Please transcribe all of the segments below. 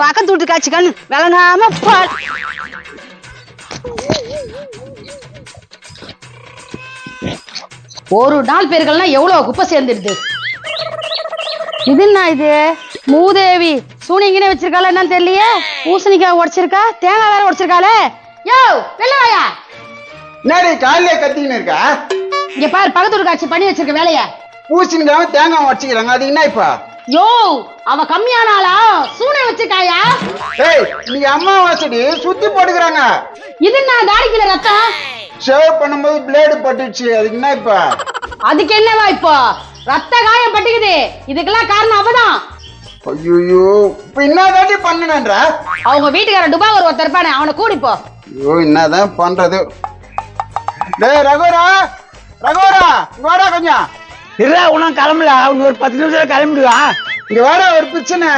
பக்கத்து வீட்டு காய்ச்சி கண்ணு விளங்காம ஒரு நாள் பேருக்கெல்லாம் எவ்வளவு குப்பை சேர்ந்துடுது. இது என்ன இது மூதேவி சூனியங்கனே வச்சிருக்காளா என்னன்னு தெரியலையே. பூசணிக்காய் உடைச்சிருக்கா, தேங்காய் வேற உடைச்சிருக்காளே. யோ வெள்ளவாயா என்னடி காலையில கத்திக்கின்னு இருக்கா? இங்க பாரு பக்கத்து வீட்டு காய்ச்சி பண்ணி வச்சிருக்க வேலைய. பூசணிக்காய் தேங்காய் உடைச்சிக்கிறாங்க, அது என்ன இப்ப? யோ அவ கம்மியானாளா சூனியம் வச்சிருக்காயா? ஏய் நீங்க அம்மா வாசடி சுத்தி போட்டுக்கிறாங்க. இது நான் தாடிக்கல ரத்தம் ஷேவ் பண்ணும்போது பிளேடு பட்டுச்சு, அதுக்கு என்ன இப்ப? அதுக்கு என்னவா இப்போ ரத்த காயம் பட்டுக்குது, இதுக்கெல்லாம் காரணம் அவதான். ஐயோ இப்ப என்னதாண்டி பண்ணணும்ன்ற? அவங்க வீட்டுக்காரன் துபாய் ஒருத்தர் இருப்பானே, அவனை கூடிப்போ. ஐயோ என்னதான் பண்றது? டேய் ரகுரா ரகுரா இங்க வாடா கொஞ்சம். இல்ல உனக்கு கிளம்பல, அவங்க ஒரு 10 நிமிஷம் கிளம்பிடுவா. இங்க வாடா ஒரு பிரச்சனை.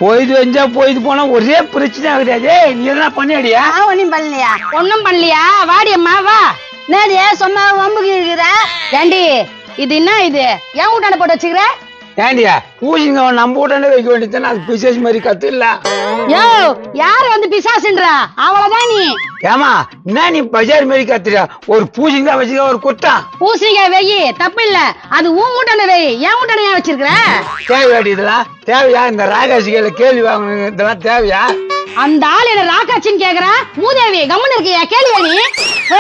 போயிட்டு வந்தா போயிட்டு போனா ஒரே பிரச்சனை ஆகுது. நீ என்ன பண்ணியாடியா? ஒன்னும் பண்ணலையா? ஒன்னும் பண்ணலையா? வாடி அம்மா வா. நேடிய சொன்னா வம்புக்கு இருக்கிற ஏண்டி இது என்ன இது ஏன் வீட்டாண்ட போட்டு வச்சுக்கிற? ஏண்டியா பூசிங்க நம்ம வீட்டாண்ட வைக்க வேண்டியதுன்னா அது பிசாசு மாதிரி கத்து இல்ல. யோ யாரு வந்து பிசாசுன்றா? அவ்வளவுதான் நீ. ஏமா என்ன நீ பஜார் மாதிரி கத்துறியா? ஒரு பூசிங்க வச்சுக்க ஒரு குத்தம். பூசணிக்காய் வெயி தப்பு இல்ல, அது உன் வீட்டாண்ட வெயி, என் வீட்டாண்ட ஏன் வச்சிருக்கிற? தேவையாடி இதெல்லாம்? தேவையா? இந்த ராகாசிகளை கேள்வி வாங்கணும் இதெல்லாம் தேவையா? அந்த ஆள் என்ன ராக்காச்சின்னு கேக்குற? மூதேவி கம்முன்னு இருக்கியா? கேள்வியா நீ?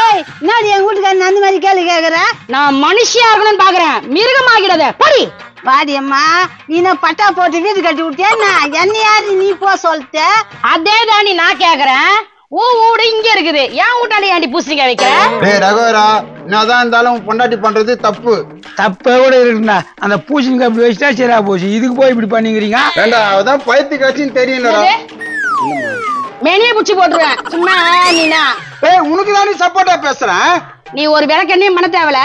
ஏய் என்னடி என் வீட்டுக்காரன் அந்த மாதிரி கேள்வி கேக்குற? நான் மனுஷியா இருக்கணும்னு பாக்குறேன், மிருகமாகிடாத படி. வாடி அம்மா நீ பட்டா போட்டு வீடு கட்டி விட்டியா? என்ன யாரு நீ போ சொல்லிட்ட? அதே தாண்டி நான் கேக்குறேன். வீடு இங்க இருக்குது, ஏன் வீட்டாண்ட ஏண்டி பூசணிக்காய் வைக்கிற? டேய் ரகுரா என்னதான் இருந்தாலும் பொண்டாட்டி பண்றது தப்பு. தப்ப கூட இருக்குண்ணா, அந்த பூசிங்க அப்படி வச்சுட்டா சரியா போச்சு. இதுக்கு போய் இப்படி பண்ணிக்கிறீங்க? வேண்டா அதான் பயிற்சி காட்சின்னு தெரியலடா. மேனியே புடிச்சு போட்டுருவேன் சும்மா நீனா. ஏய் உனக்கு தான் நீ சப்போர்ட்டா பேசுறேன். நீ ஒரு விளக்கெண்ணையும் பண்ண தேவல.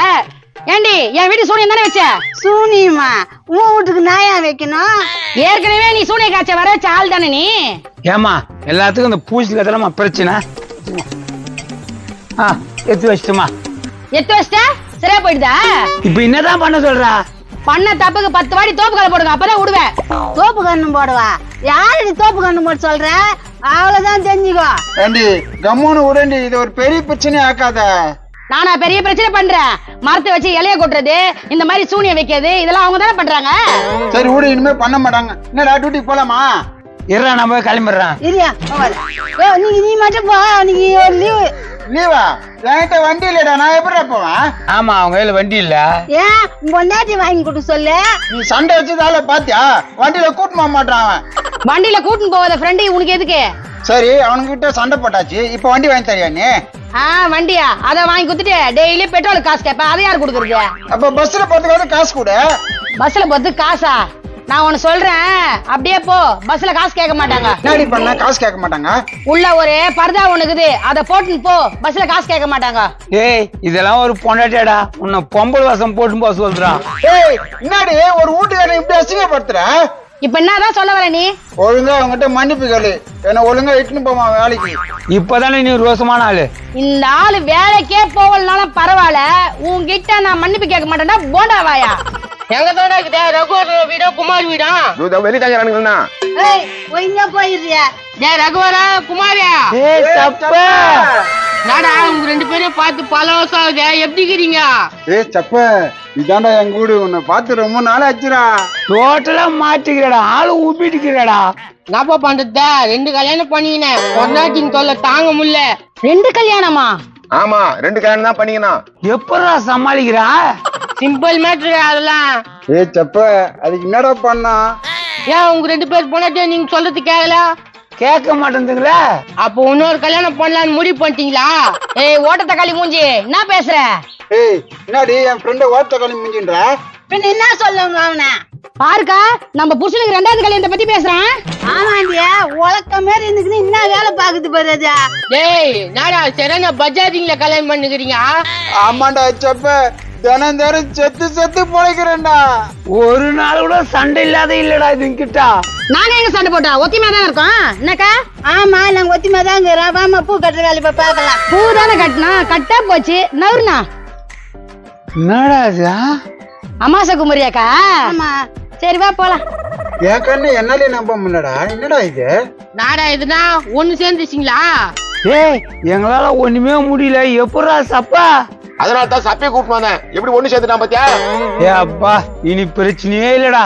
ஏண்டி என் வீட்டு சூனியம் தானே வச்ச? சூனியமா? உன் வீட்டுக்கு நாயா வைக்கணும்? ஏற்கனவே நீ சூனிய காய்ச்ச வர வச்ச ஆள் தானே நீ. ஏமா எல்லாத்துக்கும் இந்த பூசிங்க அதெல்லாம் பிரச்சனை. எடுத்து வச்சுட்டுமா? எத்து வச்சிட்ட சரியா போயிடுதா? இப்ப என்னதான் பண்ண சொல்றா? பண்ண தப்புக்கு 10 வாடி தோப்பு கண்ணு போடுங்க, அப்பதான் விடுவேன். தோப்பு கண்ணு போடுவா? யாரு தோப்பு கண்ணு போட்டு சொல்ற? அவ்வளவுதான் தெரிஞ்சுக்கோ. ஏண்டி கம்முன்னு உடண்டி, இது ஒரு பெரிய பிரச்சனை ஆக்காத. நானா பெரிய பிரச்சனை பண்றேன்? மரத்தை வச்சு இலைய கொட்டுறது, இந்த மாதிரி சூனியம் வைக்கிறது, இதெல்லாம் அவங்க தானே பண்றாங்க. சரி விடு, இனிமே பண்ண மாட்டாங்க. என்னடா டியூட்டி போலாமா? இருடா நான் போய் கிளம்பிடுறேன். நீ மட்டும் போ, நீங்க லீவு. லீவா? என்கிட்ட வண்டி இல்லடா, நான் எப்படி போவேன்? ஆமா அவங்க கையில வண்டி இல்ல. ஏன் பொண்டாட்டி வாங்கி கொடுக்க சொல்லு. நீ சண்டை வச்சதால பாத்தியா? வண்டியில கூட்டிட்டு போக மாட்டான் அவன். வண்டியில கூட்டின்னு போவாத ஃப்ரெண்டு உனக்கு எதுக்கு? சரி அவனுக்கிட்ட சண்டை போட்டாச்சு, இப்ப வண்டி வாங்கி தரியா நீ? வண்டியா? அத வாங்கி குடுத்துட்டு டெய்லி பெட்ரோல் காசு கேப்ப, அதை யாரு கொடுக்குறது? அப்ப பஸ்ல போறதுக்காக காசு கொடு. பஸ்ல போறதுக்கு காசா? நான் உனக்கு சொல்றேன், அப்படியே போ, பஸ்ல காசு கேட்க மாட்டாங்க. என்னடி பண்ண? காசு கேட்க மாட்டாங்க? உள்ள ஒரு பர்தா ஒண்ணுக்குது, அத போட்டுன்னு போ, பஸ்ல காசு கேட்க மாட்டாங்க. ஏய் இதெல்லாம் ஒரு பொண்டாட்டியாடா, உன்னை பொம்பளை வாசம் போட்டு போக சொல்றான். ஏய் என்னடி ஒரு வீட்டுக்காரன் இப்படி அசிங்கப்படுத்துற? இப்ப என்னதான் சொல்ல வர நீ? ஒழுங்கா அவங்ககிட்ட மன்னிப்பு கேளு, என்ன ஒழுங்கா இட்டுன்னு போமா வேலைக்கு. இப்பதானே நீ ரோசமான ஆளு. இந்த ஆளு வேலைக்கே போகலனாலும் பரவாயில்ல, உன்கிட்ட நான் மன்னிப்பு கேட்க மாட்டேன்டா போண்டாவாயா. எங்க தானே இருக்குது ரகுவர் வீடா குமார் வீடா? வெளித்தாங்க போயிடுறியா? ரகுவரா குமாரியா? ஏய் சப்பா நாடா உங்க 2 பேரும் பார்த்து பல வருஷம் ஆகுது, எப்படி இருக்கிறீங்க? ஏய் சப்ப, இதாண்டா எங்க வீடு, உன்னை பார்த்து ரொம்ப நாள் ஆச்சுடா. டோட்டலா மாட்டிக்கிறடா, ஆளு ஊப்பிட்டுக்கிறடா. என்னப்பா பண்றத? 2 கல்யாணம் பண்ணிக்கினேன், பொண்டாட்டின்னு தொல்லை தாங்க முடியல. 2 கல்யாணமா? ஆமா 2 கல்யாணம் தான் பண்ணிக்கணும். எப்படா சமாளிக்கிறா? சிம்பிள் மேட்ரு அதெல்லாம். ஏய் சப்ப, அதுக்கு என்னடா பண்ணா? ஏன் உங்க 2 பேர் பொண்டாட்டியா நீங்க சொல்றது கேட்கல? கேட்க மாட்டேங்குதுங்களா? அப்போ இன்னொரு கல்யாணம் பண்ணலான்னு முடிவு பண்ணிட்டீங்களா? ஏய் ஓட்ட தக்காளி மூஞ்சி, என்ன பேசுற? ஏய் என்னடி என் ஃப்ரெண்ட ஓட்ட காலி மிஞ்சின்ற? பின்ன என்ன சொல்லுங்க அவன? பாருக்கா நம்ம புருஷனுக்கு 2வது கல்யாணத்தை பத்தி பேசுறான். ஆமாண்டியா, உலக்க மாதிரி இருந்துக்குன்னு என்ன வேலை பாக்குது பாரு அது. டேய் நாடா சரியான பஜாஜிங்ல கல்யாணம் பண்ணுகிறீங்க? ஆமாண்டா சப்ப, தினம் செத்து செத்து பொழைக்கிறேன்டா. ஒரு நாள் கூட சண்டை இல்லாத இல்லடா இது கிட்ட. நானே எங்க சண்டை போட்டா? ஒத்திமா தான் இருக்கோம். என்னக்கா? ஆமா நாங்க ஒத்திமா தான் இருக்கிறோம். வாமா பூ கட்டுற வேலை போய் பார்க்கலாம். பூ தானே கட்டினா, கட்டா போச்சு நவுர்னா. என்னடா இது? அமாச குமரியாக்கா? ஆமா சரி வா போலாம். என் கண்ணு என்னாலே நம்ப முடியலடா. என்னடா இது? நாடா இதுனா ஒண்ணு சேர்ந்துச்சிங்களா? ஏய் எங்களால ஒண்ணுமே முடியல. எப்படா சப்பா? அதனால தான் சப்பையை கூப்பிட்டு வந்தேன். எப்படி ஒண்ணு சேர்த்துட்டான் பாத்தியா? ஏ அப்பா இனி பிரச்சனையே இல்லடா.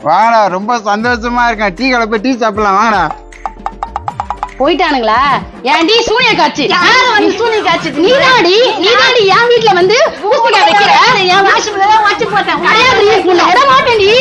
வாடா, ரொம்ப சந்தோஷமா இருக்கேன். டீ கடை போய் டீ சாப்பிடலாம் வாடா. போயிட்டானுங்களா? ஏன்டி சூனிய காட்சி? சூனிய காட்சி நீதாடி என் வீட்டுல வந்து ஊசிக்காய் வைக்கிற. என் வாசல்ல வச்சு போட்டேன். விட மாட்டேன்டி.